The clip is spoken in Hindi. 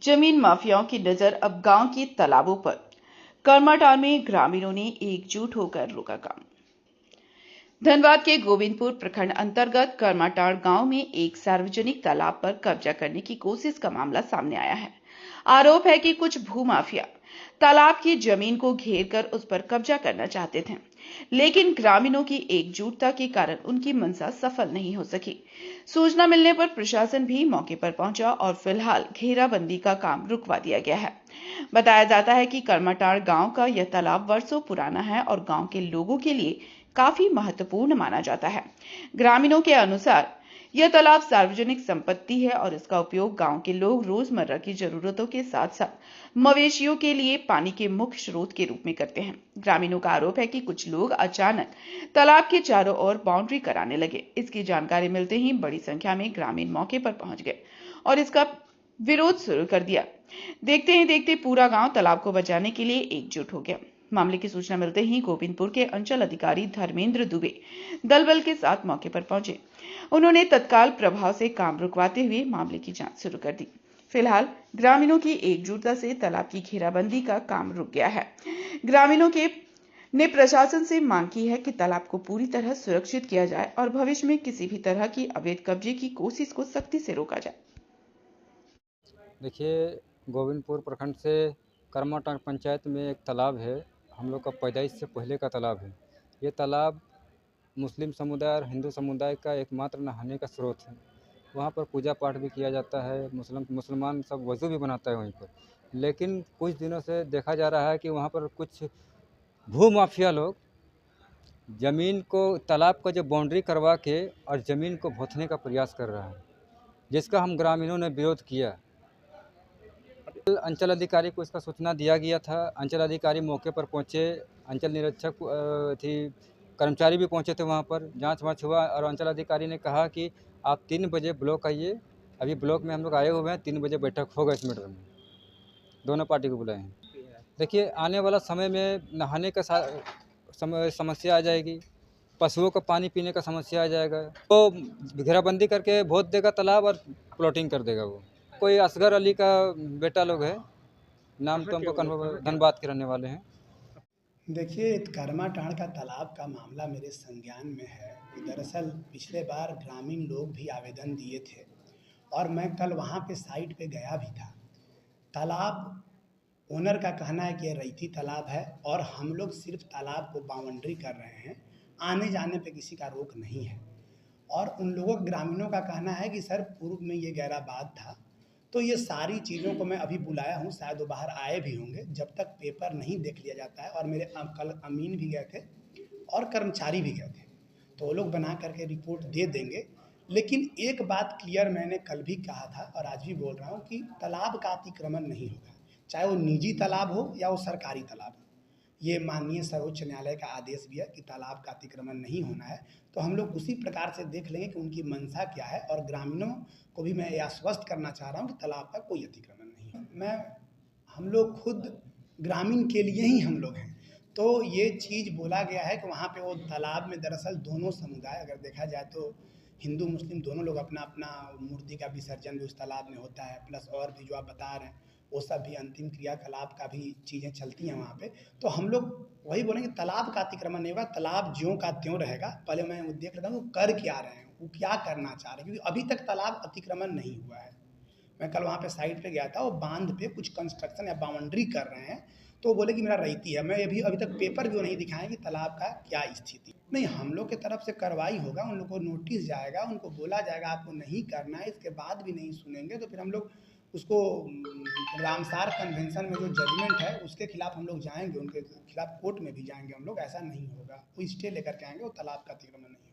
जमीन माफियाओं की नजर अब गांव के तालाबों पर। करमाटार में ग्रामीणों ने एकजुट होकर रोका काम। धनबाद के गोविंदपुर प्रखंड अंतर्गत करमाटार गांव में एक सार्वजनिक तालाब पर कब्जा करने की कोशिश का मामला सामने आया है। आरोप है कि कुछ भूमाफिया तालाब की जमीन को घेर कर उस पर कब्जा करना चाहते थे, लेकिन ग्रामीणों की एकजुटता के कारण उनकी मंशा सफल नहीं हो सकी। सूचना मिलने पर प्रशासन भी मौके पर पहुंचा और फिलहाल घेराबंदी का काम रुकवा दिया गया है। बताया जाता है कि करमाटार गांव का यह तालाब वर्षों पुराना है और गांव के लोगों के लिए काफी महत्वपूर्ण माना जाता है। ग्रामीणों के अनुसार यह तालाब सार्वजनिक संपत्ति है और इसका उपयोग गांव के लोग रोजमर्रा की जरूरतों के साथ साथ मवेशियों के लिए पानी के मुख्य स्रोत के रूप में करते हैं। ग्रामीणों का आरोप है कि कुछ लोग अचानक तालाब के चारों ओर बाउंड्री कराने लगे। इसकी जानकारी मिलते ही बड़ी संख्या में ग्रामीण मौके पर पहुंच गए और इसका विरोध शुरू कर दिया। देखते ही देखते पूरा गांव तालाब को बचाने के लिए एकजुट हो गया। मामले की सूचना मिलते ही गोविंदपुर के अंचल अधिकारी धर्मेंद्र दुबे दल बल के साथ मौके पर पहुंचे। उन्होंने तत्काल प्रभाव से काम रुकवाते हुए मामले की जांच शुरू कर दी। फिलहाल ग्रामीणों की एकजुटता से तालाब की घेराबंदी का काम रुक गया है। ग्रामीणों के ने प्रशासन से मांग की है कि तालाब को पूरी तरह सुरक्षित किया जाए और भविष्य में किसी भी तरह की अवैध कब्जे की कोशिश को सख्ती से रोका जाए। देखिए, गोविंदपुर प्रखंड से करमाटार पंचायत में एक तालाब है। हम लोग का पैदाइश से पहले का तालाब है। ये तालाब मुस्लिम समुदाय और हिंदू समुदाय का एकमात्र नहाने का स्रोत है। वहाँ पर पूजा पाठ भी किया जाता है। मुसलमान सब वज़ू भी बनाता है वहीं पर। लेकिन कुछ दिनों से देखा जा रहा है कि वहाँ पर कुछ भूमाफिया लोग ज़मीन को, तालाब का जो बाउंड्री करवा के और ज़मीन को भोथने का प्रयास कर रहा है, जिसका हम ग्रामीणों ने विरोध किया। अंचल अधिकारी को इसका सूचना दिया गया था। अंचल अधिकारी मौके पर पहुंचे। अंचल निरीक्षक कर्मचारी भी पहुंचे थे वहां पर। जांच वाँच हुआ और अंचल अधिकारी ने कहा कि आप 3 बजे ब्लॉक आइए। अभी ब्लॉक में हम लोग आए हुए हैं। 3 बजे बैठक होगा इस मैटर में। दोनों पार्टी को बुलाए हैं। देखिए, आने वाला समय में नहाने का समस्या आ जाएगी। पशुओं को पानी पीने का समस्या आ जाएगा। तो घेराबंदी करके भोत देगा तालाब और प्लॉटिंग कर देगा वो। कोई असगर अली का बेटा लोग है। नाम तो हमको कन्फर्म, धनबाद के रहने वाले हैं। देखिए, करमाटार का तालाब का मामला मेरे संज्ञान में है कि दरअसल पिछले बार ग्रामीण लोग भी आवेदन दिए थे और मैं कल वहाँ पे साइट पे गया भी था। तालाब ओनर का कहना है कि ये रैयती तालाब है और हम लोग सिर्फ तालाब को बाउंड्री कर रहे हैं, आने जाने पे किसी का रोक नहीं है। और उन लोगों ग्रामीणों का कहना है कि सर पूर्व में ये गहराबाद था, तो ये सारी चीज़ों को मैं अभी बुलाया हूँ, शायद वो बाहर आए भी होंगे। जब तक पेपर नहीं देख लिया जाता है, और मेरे कल अमीन भी गए थे और कर्मचारी भी गए थे, तो वो लोग बना करके रिपोर्ट दे देंगे। लेकिन एक बात क्लियर मैंने कल भी कहा था और आज भी बोल रहा हूँ कि तालाब का अतिक्रमण नहीं होगा, चाहे वो निजी तालाब हो या वो सरकारी तालाब हो। ये माननीय सर्वोच्च न्यायालय का आदेश भी है कि तालाब का अतिक्रमण नहीं होना है। तो हम लोग उसी प्रकार से देख लेंगे कि उनकी मंशा क्या है, और ग्रामीणों को भी मैं ये आश्वस्त करना चाह रहा हूँ कि तालाब का कोई अतिक्रमण नहीं है। हम लोग खुद ग्रामीण के लिए ही हम लोग हैं, तो ये चीज़ बोला गया है कि वहाँ पे वो तालाब में दरअसल दोनों समुदाय, अगर देखा जाए तो हिंदू मुस्लिम दोनों लोग अपना अपना मूर्ति का विसर्जन भी उस तालाब में होता है, प्लस और भी जो आप बता रहे हैं वो सब भी अंतिम क्रियाकलाप का भी चीज़ें चलती हैं वहाँ पे। तो हम लोग वही बोलेंगे, तालाब का अतिक्रमण नहीं होगा, तालाब ज्यों का त्यों रहेगा। पहले मैं वो देख लेता हूँ वो कर क्या रहे हैं, वो क्या करना चाह रहे हैं, क्योंकि अभी तक तालाब अतिक्रमण नहीं हुआ है। मैं कल वहाँ पे साइट पे गया था, वो बांध पे कुछ कंस्ट्रक्शन या बाउंड्री कर रहे हैं, तो वो बोले कि मेरा रैयती है। मैं अभी तक पेपर भी वो नहीं दिखाएं कि तालाब का क्या स्थिति। नहीं, हम लोग की तरफ से कार्रवाई होगा, उन लोग को नोटिस जाएगा, उनको बोला जाएगा आपको नहीं करना है। इसके बाद भी नहीं सुनेंगे तो फिर हम लोग उसको रामसार कन्वेंशन में जो जजमेंट है उसके खिलाफ हम लोग जाएंगे, उनके खिलाफ कोर्ट में भी जाएंगे हम लोग। ऐसा नहीं होगा, वो स्टे लेकर के आएंगे, वो तालाब का अतिक्रमण नहीं।